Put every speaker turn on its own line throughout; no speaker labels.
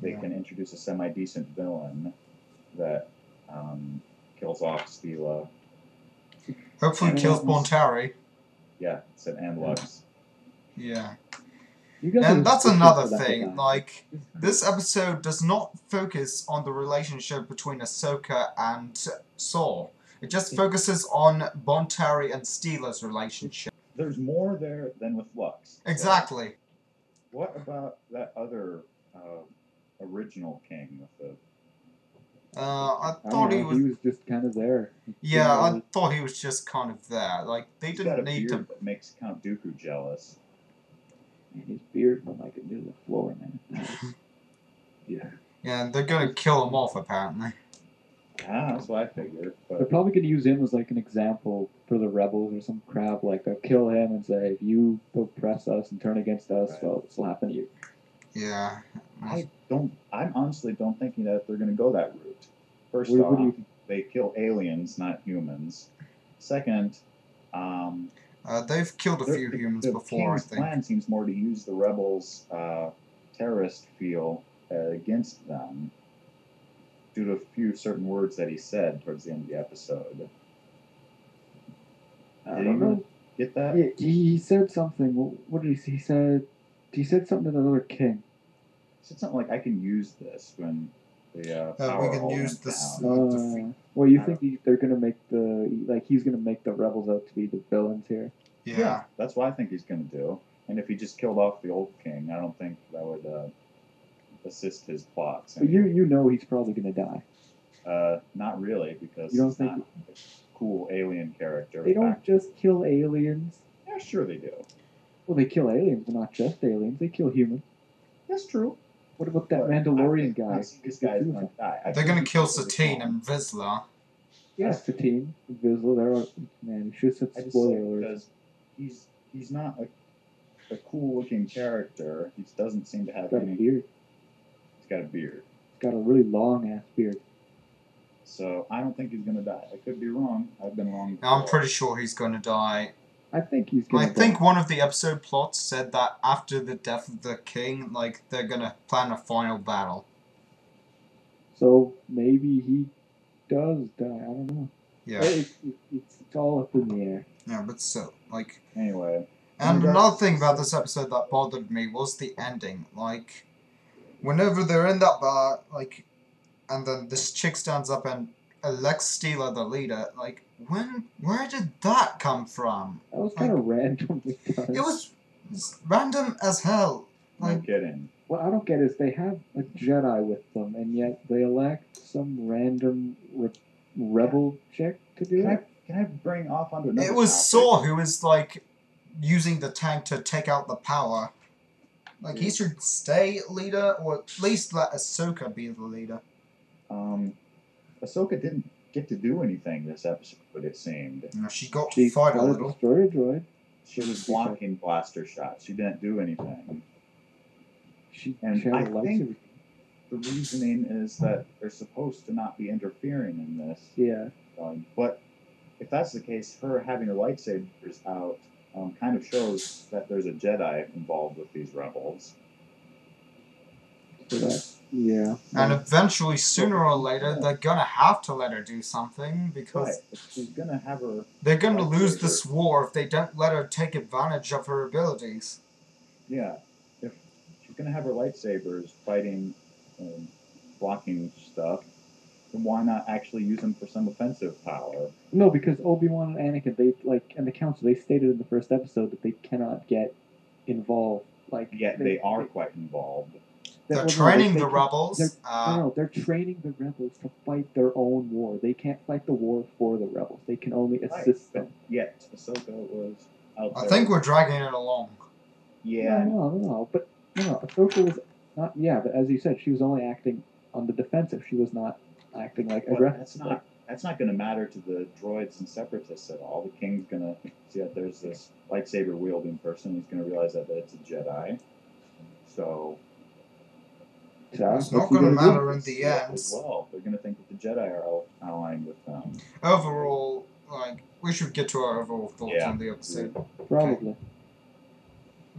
they can introduce a semi-decent villain that kills off Stila.
Hopefully kills Bontari.
Yeah, said and Lux.
Yeah. And that's another thing, like, this episode does not focus on the relationship between Ahsoka and Saw. It just focuses on Bontari and Steela's relationship.
There's more there than with Lux.
Exactly.
So what about that other original king with the...
I thought he was
just kind of there.
Yeah, I thought he was just kind of there. Like, they didn't need to...
that makes Count Dooku jealous.
And his beard went like into the floor, man.
Yeah.
Yeah, and they're gonna kill him off, apparently.
Ah, that's what I figured. But...
They're probably gonna use him as like an example for the rebels or some crap. Like, they'll kill him and say, if you oppress us and turn against us, well, this will happen to you.
Yeah. I honestly don't think that they're gonna go that route. First off, they kill aliens, not humans. Second,
they've killed a few humans before, I think.
The plan seems more to use the rebels' terrorist feel against them due to a few certain words that he said towards the end of the episode.
I don't know.
Get that?
Yeah, he said something. What did he say? He said something to another king.
He said something like, I can use this when the power
we can use this.
Well, you think they're gonna make he's gonna make the rebels out to be the villains here?
Yeah,
that's what I think he's gonna do. And if he just killed off the old king, I don't think that would assist his plots.
But you know he's probably gonna die.
Not really, because
you don't
he's not a cool alien character.
They don't just kill aliens.
Yeah, sure they do.
Well, they kill aliens, but not just aliens. They kill humans.
That's true.
What about that Mandalorian guy?
This guy's going to die.
They're going to kill Satine and Vizsla.
Yeah, Satine, Vizsla. Man, you should have said spoiler alert.
Because he's not a cool-looking character. He doesn't seem to have
a beard.
He's got a beard.
He's got a really long-ass beard.
So, I don't think he's going to die. I could be wrong. I've been wrong before.
I'm pretty sure he's going to die.
I think he's going to die.
I think one of the episode plots said that after the death of the king, like, they're going to plan a final battle.
So, maybe he does die. I don't know.
Yeah.
It's all up in the air.
Yeah, but still, like...
Anyway.
And another thing about this episode that bothered me was the ending. Like, whenever they're in that bar, like, and then this chick stands up and elects Steela the leader, like, where did that come from?
That was kind of random.
It was random as hell.
Like, no kidding.
What I don't get is they have a Jedi with them, and yet they elect some random rebel chick to do it.
Can I bring off onto another
It was
topic?
Saw who was, like, using the tank to take out the power. Like, he should stay leader, or at least let Ahsoka be the leader.
Ahsoka didn't get to do anything this episode, it seemed.
No, she got to fight a little.
Destroyer droid.
She was blocking blaster shots. She didn't do anything. I think the reasoning is that they're supposed to not be interfering in this.
Yeah.
But if that's the case, her having her lightsabers out kind of shows that there's a Jedi involved with these rebels.
Yeah.
And eventually, sooner or later, they're gonna have to let her do something, because
she's gonna have her...
They're gonna lose this war if they don't let her take advantage of her abilities.
Yeah. If she's gonna have her lightsabers fighting and blocking stuff, then why not actually use them for some offensive power?
No, because Obi-Wan and Anakin, and the Council, they stated in the first episode that they cannot get involved.
Yet they are quite involved.
They're training the rebels.
They're training the rebels to fight their own war. They can't fight the war for the rebels. They can only assist them.
Yet Ahsoka was out there.
I think we're dragging it along.
Yeah.
No. But Ahsoka was not. Yeah, but as you said, she was only acting on the defensive. She was not acting like aggressive.
That's not going to matter to the droids and separatists at all. The King's going to see that there's this lightsaber wielding person. He's going to realize that it's a Jedi. So.
It's not going to matter in the end.
Well, they're going to think that the Jedi are allying with them.
Overall, we should get to our overall thoughts on the episode.
Probably.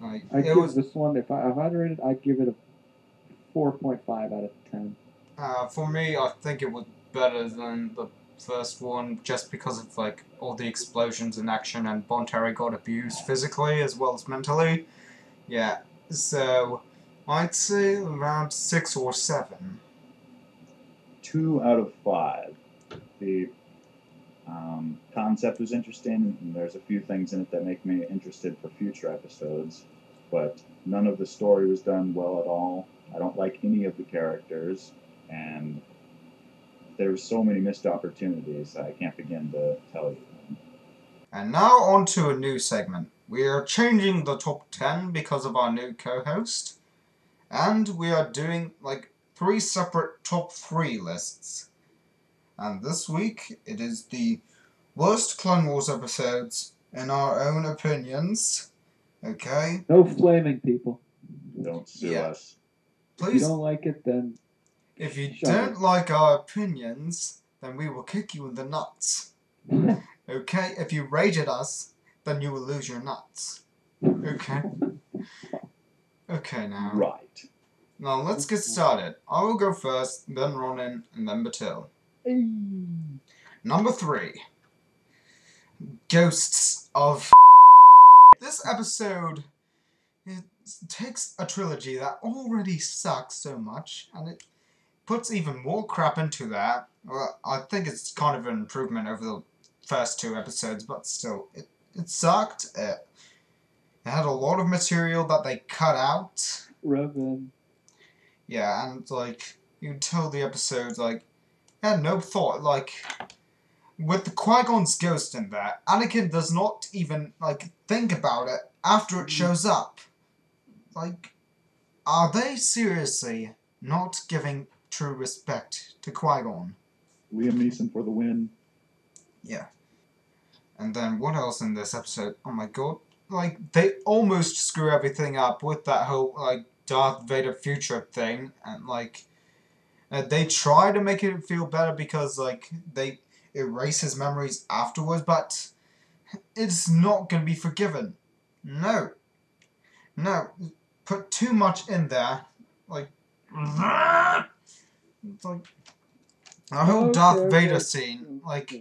Okay.
I'd give this one, if I'd rate it, I'd give it a 4.5 out of 10.
For me, I think it was better than the first one, just because of like all the explosions and action, and Bonteri got abused physically as well as mentally. Yeah, so I'd say around 6 or 7.
2 out of 5. The concept was interesting, and there's a few things in it that make me interested for future episodes, but none of the story was done well at all. I don't like any of the characters, and there were so many missed opportunities I can't begin to tell you.
And now on to a new segment. We are changing the top 10 because of our new co-host, and we are doing like 3 separate top 3 lists. And this week it is the worst Clone Wars episodes in our own opinions. Okay?
No flaming, people.
Don't sue us.
Please. If you don't like it, then...
If you don't like our opinions, then we will kick you in the nuts. Okay? If you rated us, then you will lose your nuts. Okay? Okay, now.
Right.
Now, let's get started. I will go first, then Ronin, and then Batil. Number 3. Ghosts of... This episode... It takes a trilogy that already sucks so much, and it puts even more crap into that. Well, I think it's kind of an improvement over the first 2 episodes, but still, it sucked. It had a lot of material that they cut out.
Revan.
Yeah, and, like, you can tell the episode, like, had no thought, like... With the Qui-Gon's ghost in there, Anakin does not even, like, think about it after it shows up. Like, are they seriously not giving true respect to Qui-Gon?
Liam Neeson for the win.
Yeah. And then what else in this episode? Oh my god. Like, they almost screw everything up with that whole, like, Darth Vader future thing. And, like, they try to make it feel better because, like, they erase his memories afterwards, but it's not going to be forgiven. No. No. Put too much in there. Like, it's like a whole Darth Vader scene. Like,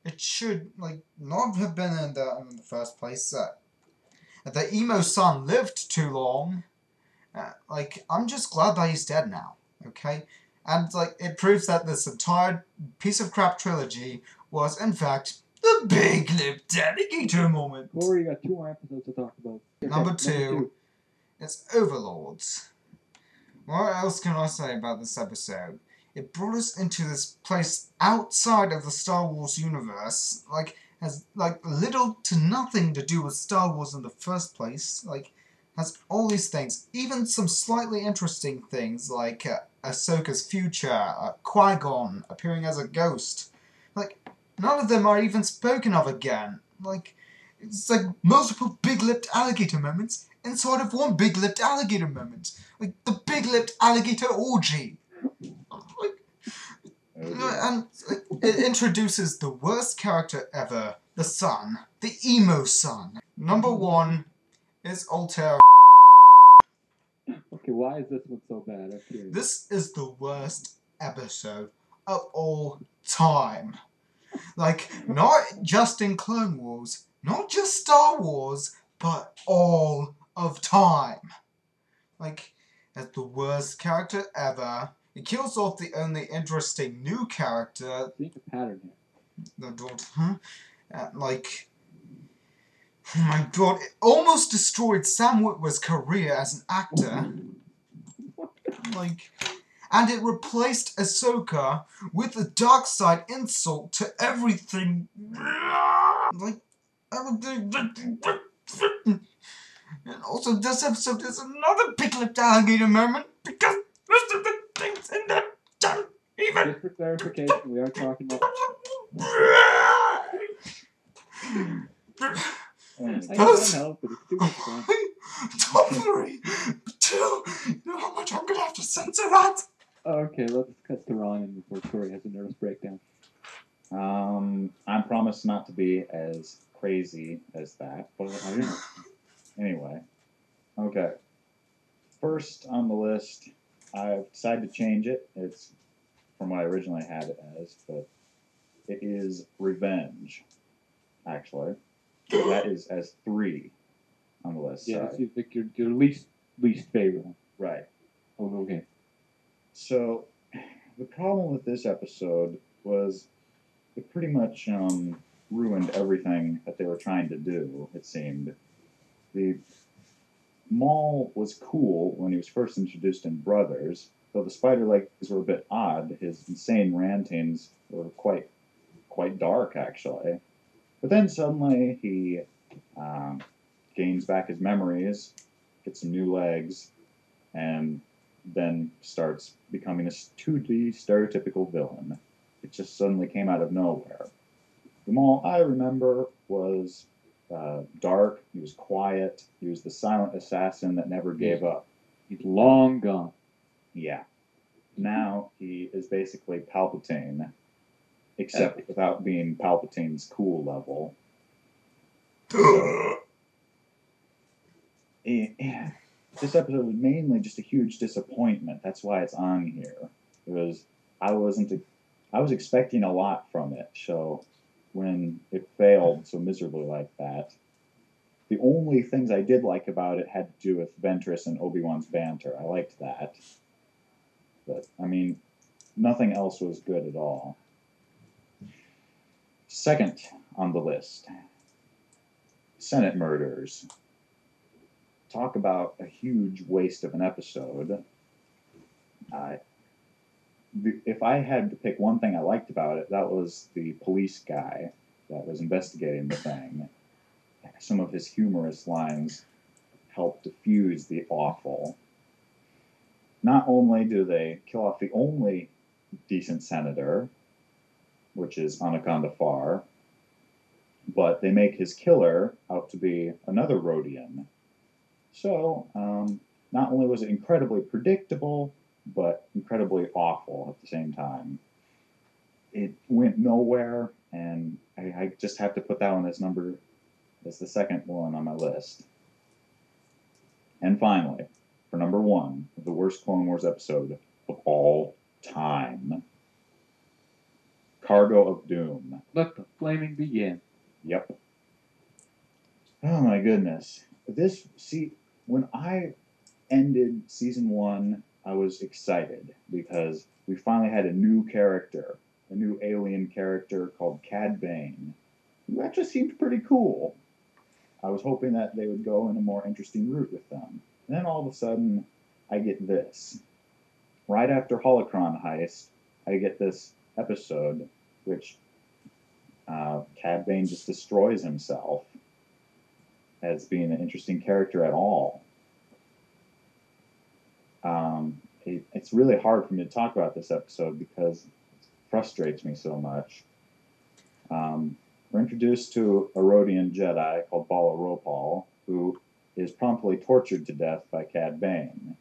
it should, like, not have been in there in the first place. The emo son lived too long. Like, I'm just glad that he's dead now. Okay? And, like, it proves that this entire piece of crap trilogy was, in fact, the big-lipped alligator moment.
Corey, you got 2 more episodes to talk about.
Number 2 is Overlords. What else can I say about this episode? It brought us into this place outside of the Star Wars universe, like, has, like, little to nothing to do with Star Wars in the first place, like, has all these things, even some slightly interesting things, like, Ahsoka's future, Qui-Gon appearing as a ghost. Like, none of them are even spoken of again. Like, it's like multiple big-lipped alligator moments inside of one big-lipped alligator moment. Like, the big-lipped alligator orgy. And it introduces the worst character ever, the son, the emo son. Number 1 is Altair.
Okay, why is this one so bad?
This is the worst episode of all time. Like, not just in Clone Wars, not just Star Wars, but all of time. Like, as the worst character ever. It kills off the only interesting new character.
Seeing a pattern here.
The daughter, like, oh my god, it almost destroyed Sam Witwer's career as an actor. Like, and it replaced Ahsoka with a dark side insult to everything. Like, everything. And also, this episode is another big-lipped alligator moment because most of the things in that don't even.
Just for clarification, we are talking about. I can't help it. It's too much fun.
Top 3, 2. You know how much I'm gonna have to censor that.
Okay, let's cut to Ronin before Corey has a nervous breakdown.
I promise not to be as crazy as that, but I am. Anyway, okay. First on the list, I've decided to change it. It's from what I originally had it as, but it is Revenge, actually. That is as 3 on the list.
Yeah,
sorry.
it's your least favorite one.
Right.
Oh, okay.
So, the problem with this episode was it pretty much ruined everything that they were trying to do, it seemed. The Maul was cool when he was first introduced in Brothers, though the spider legs were a bit odd. His insane rantings were quite dark, actually. But then suddenly he gains back his memories, gets some new legs, and then starts becoming a 2D stereotypical villain. It just suddenly came out of nowhere. The Maul I remember was dark, he was quiet, he was the silent assassin that never gave up.
He's long gone.
Yeah. Now he is basically Palpatine, except without being Palpatine's cool level. So, this episode was mainly just a huge disappointment. That's why it's on here. I was expecting a lot from it. So when it failed so miserably like that, the only things I did like about it had to do with Ventress and Obi-Wan's banter. I liked that. But, I mean, nothing else was good at all. Second on the list, Senate Murders. Talk about a huge waste of an episode. If I had to pick one thing I liked about it, that was the police guy that was investigating the thing. Some of his humorous lines helped diffuse the awful. Not only do they kill off the only decent senator, which is Anaconda Farr, but they make his killer out to be another Rodian. So, not only was it incredibly predictable, but incredibly awful at the same time. It went nowhere, and I just have to put that one as the second one on my list. And finally, for number 1, the worst Clone Wars episode of all time, Cargo of Doom.
Let the flaming begin.
Yep. Oh my goodness. When I ended season 1, I was excited because we finally had a new character, a new alien character called Cad Bane, who actually seemed pretty cool. I was hoping that they would go in a more interesting route with them. And then all of a sudden, I get this. Right after Holocron Heist, I get this episode which Cad Bane just destroys himself as being an interesting character at all. It's really hard for me to talk about this episode because it frustrates me so much. We're introduced to a Rodian Jedi called Bala Ropal, who is promptly tortured to death by Cad Bane.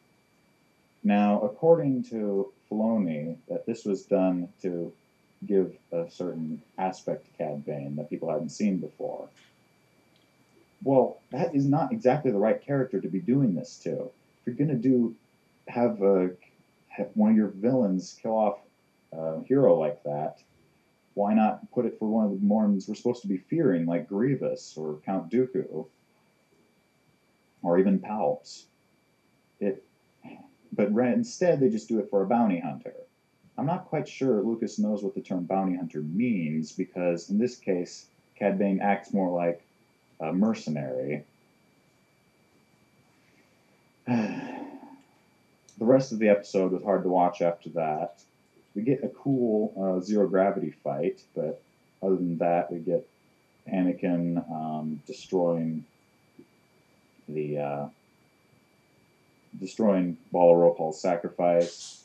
Now, according to Filoni, that this was done to give a certain aspect to Cad Bane that people hadn't seen before. Well, that is not exactly the right character to be doing this to. If you're going to have one of your villains kill off a hero like that, why not put it for one of the ones we're supposed to be fearing, like Grievous or Count Dooku, or even Palps? But instead, they just do it for a bounty hunter. I'm not quite sure Lucas knows what the term bounty hunter means, because in this case, Cad Bane acts more like a mercenary. The rest of the episode was hard to watch after that. We get a cool zero-gravity fight, but other than that, we get Anakin destroying Bala Ropal's sacrifice,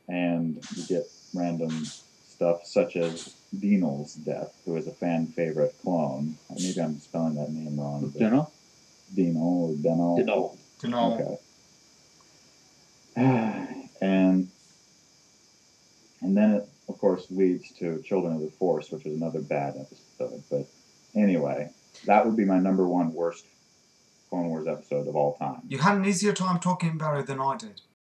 and we get random stuff such as Dinal's death, who is a fan-favorite clone. Maybe I'm spelling that name wrong.
Dinal?
Dinal or Denal?
Dinal.
Okay. And then it, of course, leads to Children of the Force, which was another bad episode. But anyway, that would be my number 1 worst Clone Wars episode of all time.
You had an easier time talking about it than I did.